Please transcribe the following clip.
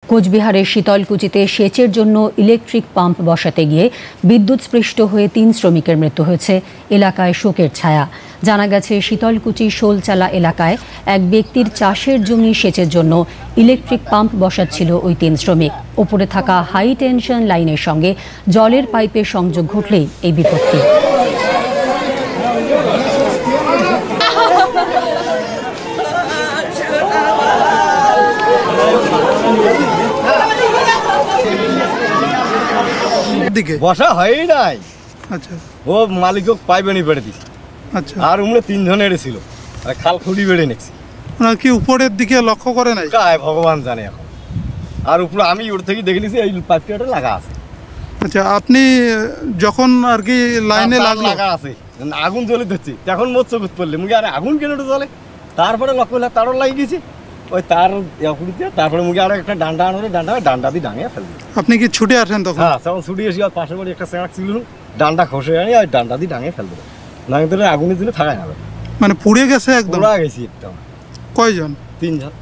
কোচবিহারের শীতলকুচিতে সেচের জন্য ইলেকট্রিক পাম্প বসাতে গিয়ে বিদ্যুৎস্পৃষ্ট হয়ে ৩ শ্রমিকের মৃত্যু হয়েছে। এলাকায় শোকের ছায়া। জানা গেছে, শীতলকুচি শোলচালা এলাকায় এক ব্যক্তির চাষের জমি সেচের জন্য ইলেকট্রিক পাম্প বসাচ্ছিল ওই ৩ শ্রমিক। ওপরে থাকা হাই টেনশন লাইনের সঙ্গে জলের পাইপের সংযোগ ঘটলেই এই বিপত্তি। বসা হয় নাই। আচ্ছা, ও মালিক পাইবে নি বেড়ে দিচ্ছে। আচ্ছা, আর উমরে 3 জনের ছিল, আর খাল খুঁড়ি বেড়ে নেছি। ওরা কি উপরের দিকে লক্ষ্য করে নাই? ভগবান জানে এখন। আর উপরে আমি ওর থেকে দেখে নিছি এই পাইপটা লাগা আছে। আচ্ছা, আপনি যখন আর কি লাইনে লাগা আছে, আগুন জ্বলে দিচ্ছি, তখন মোট চোখত পড়লে মুখে আরে আগুন কেন জ্বলে। তারপরে লক্ষ্য করলে তারও লাগিয়ে গেছে ওই তার তারপরে মুখে আরো একটা ডান্ডা আনলে ডান্ডা দিয়ে ডাঙিয়ে ফেলবে। আপনি কি ছুটে আসেন তখন? হ্যাঁ, তখন ছুটে এসে আর পাশের বাড়ি একটা স্যাঁক ছিল, ডান্ডা খসে আনি আর ডান্ডা দিয়ে ডাঙিয়ে ফেলবে। ডাঙিয়ে দিলে আগুনের দিলে থাকায় না, মানে পুড়ে গেছে একদম। পুড়া গেছি একদম। কয়জন? 3 জন।